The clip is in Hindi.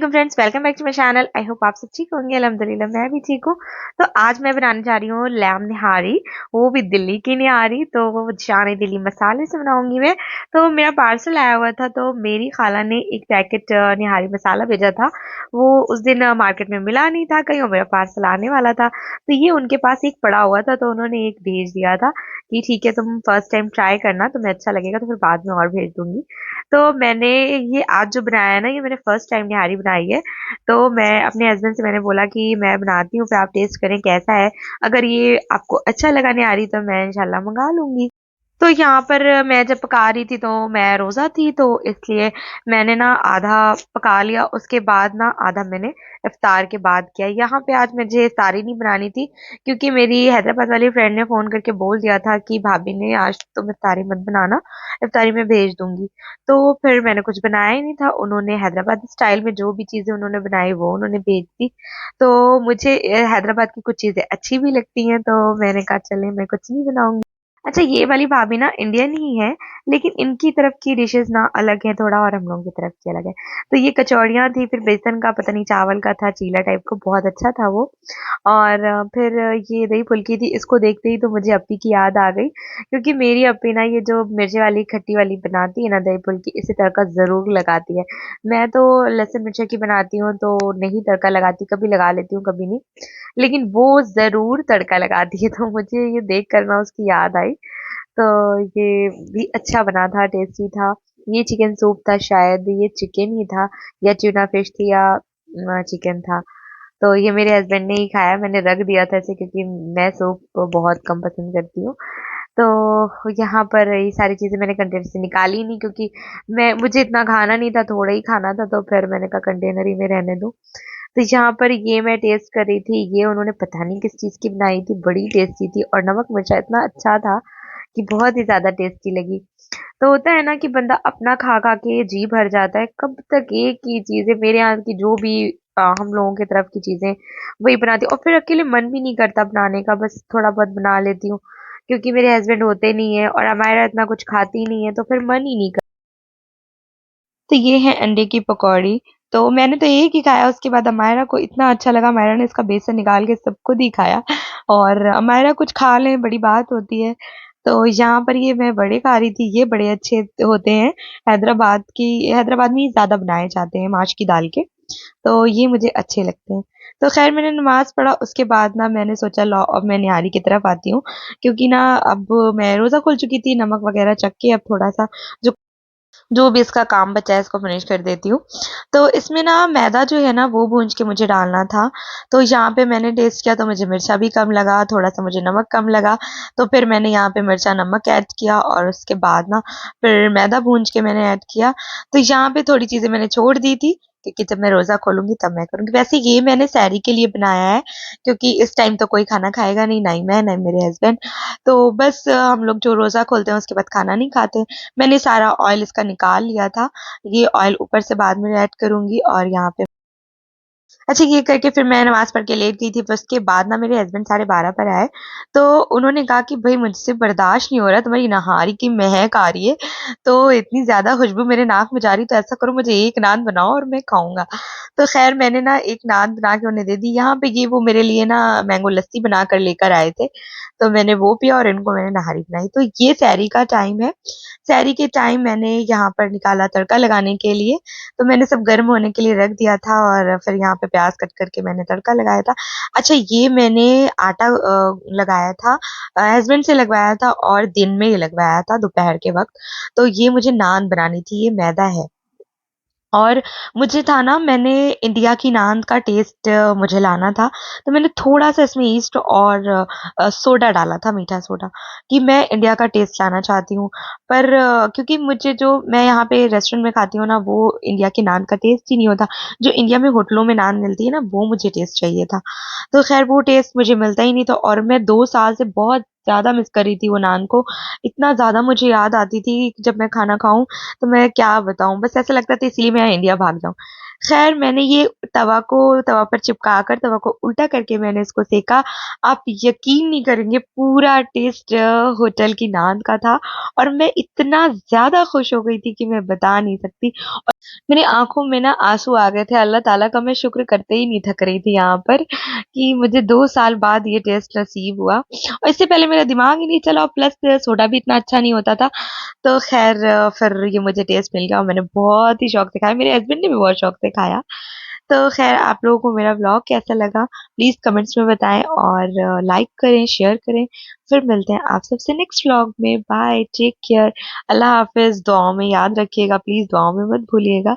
वालेकुम friends, welcome back to my channel. I hope आप सब ठीक होंगे। अल्हम्दुलिल्लाह मैं भी ठीक हूँ। तो आज मैं बनाने जा रही हूँ लैम निहारी, वो भी दिल्ली की निहारी। तो वो शानी दिल्ली मसाले से बनाऊंगी मैं। तो मेरा पार्सल आया हुआ था, तो मेरी खाला ने एक पैकेट निहारी मसाला भेजा था। वो उस दिन मार्केट में मिला नहीं था कहीं, और मेरा पार्सल आने वाला था, तो ये उनके पास एक पड़ा हुआ था, तो उन्होंने एक भेज दिया था कि ठीक है, तुम फर्स्ट टाइम ट्राई करना, तुम्हें अच्छा लगेगा तो फिर बाद में और भेज दूंगी। तो मैंने ये आज जो बनाया है ना, ये मैंने फर्स्ट टाइम निहारी बनाई है। तो मैं अपने हस्बैंड से मैंने बोला कि मैं बनाती हूँ, फिर आप टेस्ट करें कैसा है। अगर ये आपको अच्छा लगा निहारी तो मैं इंशाल्लाह मंगा लूंगी। तो यहाँ पर मैं जब पका रही थी, तो मैं रोज़ा थी, तो इसलिए मैंने ना आधा पका लिया, उसके बाद ना आधा मैंने इफ्तार के बाद किया। यहाँ पे आज मुझे इफ्तारी नहीं बनानी थी, क्योंकि मेरी हैदराबाद वाली फ्रेंड ने फ़ोन करके बोल दिया था कि भाभी ने आज तुम इफ्तारी मत बनाना, इफ्तारी मैं भेज दूंगी। तो फिर मैंने कुछ बनाया ही नहीं था। उन्होंने हैदराबाद स्टाइल में जो भी चीज़ें उन्होंने बनाई वो उन्होंने भेज दी। तो मुझे हैदराबाद की कुछ चीज़ें अच्छी भी लगती हैं, तो मैंने कहा चले मैं कुछ नहीं बनाऊंगी। अच्छा, ये वाली भाभी ना इंडियन ही है, लेकिन इनकी तरफ की डिशेस ना अलग है थोड़ा, और हम लोगों की तरफ की अलग है। तो ये कचौड़ियाँ थी, फिर बेसन का पता नहीं चावल का था, चीला टाइप का, बहुत अच्छा था वो। और फिर ये दही फुल्की थी। इसको देखते ही तो मुझे अप्पी की याद आ गई, क्योंकि मेरी अप्पी ना ये जो मिर्ची वाली खट्टी वाली बनाती है ना दही फुल्की, इसे तड़का ज़रूर लगाती है। मैं तो लहसुन मिर्ची की बनाती हूँ तो नहीं तड़का लगाती, कभी लगा लेती हूँ कभी नहीं, लेकिन वो ज़रूर तड़का लगाती है। तो मुझे ये देख कर ना उसकी याद आई। तो ये भी अच्छा बना था, टेस्टी था। ये चिकन सूप था, शायद ये चिकन ही था, या ट्यूना फिश थी, या चिकन था। तो ये मेरे हस्बैंड ने ही खाया, मैंने रख दिया था इसे, क्योंकि मैं सूप बहुत कम पसंद करती हूँ। तो यहाँ पर ये सारी चीज़ें मैंने कंटेनर से निकाली नहीं, क्योंकि मैं मुझे इतना खाना नहीं था, थोड़ा ही खाना था, तो फिर मैंने कहा कंटेनर ही में रहने दो। तो यहाँ पर ये मैं टेस्ट कर रही थी, ये उन्होंने पता नहीं किस चीज़ की बनाई थी, बड़ी टेस्टी थी, और नमक मिर्चा इतना अच्छा था कि बहुत ही ज़्यादा टेस्टी लगी। तो होता है ना कि बंदा अपना खा खा के जी भर जाता है, कब तक एक ही चीज़ें, मेरे यहाँ की जो भी हम लोगों की तरफ की चीज़ें वही बनाती हूँ, और फिर अकेले मन भी नहीं करता बनाने का, बस थोड़ा बहुत बना लेती हूँ, क्योंकि मेरे हस्बैंड होते नहीं है और हमारा इतना कुछ खाती नहीं है, तो फिर मन ही नहीं। तो ये है अंडे की पकौड़ी। तो मैंने तो एक ही खाया, उसके बाद अमायरा को इतना अच्छा लगा, अमायरा ने इसका बेसन निकाल के सब खुद ही खाया। और अमायरा कुछ खा लें बड़ी बात होती है। तो यहाँ पर ये मैं बड़े खा रही थी, ये बड़े अच्छे होते हैं। हैदराबाद में ही ज़्यादा बनाए जाते हैं माश की दाल के। तो ये मुझे अच्छे लगते हैं। तो खैर मैंने नमाज़ पढ़ा, उसके बाद ना मैंने सोचा लो अब मैं निहारी की तरफ आती हूँ, क्योंकि ना अब मैं रोज़ा खोल चुकी थी, नमक वगैरह चख के अब थोड़ा-सा जो जो भी इसका काम बचा है इसको फिनिश कर देती हूँ। तो इसमें ना मैदा जो है ना वो भूंज के मुझे डालना था। तो यहाँ पे मैंने टेस्ट किया तो मुझे मिर्चा भी कम लगा, थोड़ा-सा मुझे नमक कम लगा। तो फिर मैंने यहाँ पे मिर्चा नमक ऐड किया, और उसके बाद ना फिर मैदा भूंज के मैंने ऐड किया। तो यहाँ पे थोड़ी चीज़ें मैंने छोड़ दी थी, क्योंकि जब मैं रोज़ा खोलूँगी तब मैं करूँगी। वैसे ये मैंने सहरी के लिए बनाया है, क्योंकि इस टाइम तो कोई खाना खाएगा नहीं, ना ही मैं, ना ही मेरे हस्बैंड। तो बस हम लोग जो रोज़ा खोलते हैं उसके बाद खाना नहीं खाते। मैंने सारा ऑयल इसका निकाल लिया था। ये ऑयल ऊपर से बाद में ऐड करूँगी, और यहाँ पे अच्छा, ये करके फिर मैं नमाज़ पढ़ के लेट गई थी। फिर उसके बाद ना मेरे हस्बैंड 12:30 पर आए, तो उन्होंने कहा कि भई मुझसे बर्दाश्त नहीं हो रहा, तुम्हारी नहारी की महक आ रही है, तो इतनी ज़्यादा खुशबू मेरे नाक में जा रही है, तो ऐसा करो मुझे 1 नान बनाओ और मैं खाऊँगा। तो ख़ैर मैंने ना 1 नान बना के उन्हें दे दी। यहाँ पे ये वो मेरे लिए ना मैंगो लस्सी बना कर लेकर आए थे, तो मैंने वो पिया और इनको मैंने नहारी बनाई। तो ये सहरी का टाइम है। सहरी के टाइम मैंने यहाँ पर निकाला तड़का लगाने के लिए। तो मैंने सब गर्म होने के लिए रख दिया था, और फिर यहाँ पे प्याज़ कट करके मैंने तड़का लगाया था। अच्छा, ये मैंने आटा लगाया था, हस्बैंड से लगवाया था, और दिन में ये लगवाया था दोपहर के वक़्त। तो ये मुझे नान बनानी थी, ये मैदा है। और मुझे था ना, मैंने इंडिया की नान का टेस्ट मुझे लाना था, तो मैंने थोड़ा-सा इसमें ईस्ट और सोडा डाला था, मीठा सोडा, कि मैं इंडिया का टेस्ट लाना चाहती हूँ। पर क्योंकि मुझे जो मैं यहाँ पे रेस्टोरेंट में खाती हूँ ना, वो इंडिया की नान का टेस्ट ही नहीं होता। जो इंडिया में होटलों में नान मिलती है ना, वो मुझे टेस्ट चाहिए था। तो ख़ैर वो टेस्ट मुझे मिलता ही नहीं था, और मैं 2 साल से बहुत ज़्यादा मिस कर रही थी वो नान को। इतना ज़्यादा मुझे याद आती थी कि जब मैं खाना खाऊँ तो मैं क्या बताऊँ, बस ऐसा लगता था इसलिए मैं इंडिया भाग जाऊँ। खैर मैंने ये तवा पर चिपका कर तवा को उल्टा करके मैंने इसको सेका। आप यकीन नहीं करेंगे, पूरा टेस्ट होटल की नान का था और मैं इतना ज़्यादा खुश हो गई थी कि मैं बता नहीं सकती। और मेरी आँखों में ना आँसू आ गए थे। अल्लाह ताला का मैं शुक्र करते ही नहीं थक रही थी यहाँ पर कि मुझे 2 साल बाद ये टेस्ट नसीब हुआ। और इससे पहले मेरा दिमाग ही नहीं चला और प्लस सोडा भी इतना अच्छा नहीं होता था। तो ख़ैर फिर ये मुझे टेस्ट मिल गया और मैंने बहुत ही शौक से खाया। मेरे हस्बैंड ने भी बहुत शौक से खाया। तो ख़ैर आप लोगों को मेरा व्लॉग कैसा लगा प्लीज़ कमेंट्स में बताएँ और लाइक करें, शेयर करें। फिर मिलते हैं आप सबसे नेक्स्ट व्लॉग में। बाय, टेक केयर, अल्लाह हाफ़िज़। दुआओं में याद रखिएगा प्लीज़, दुआओं में मत भूलिएगा।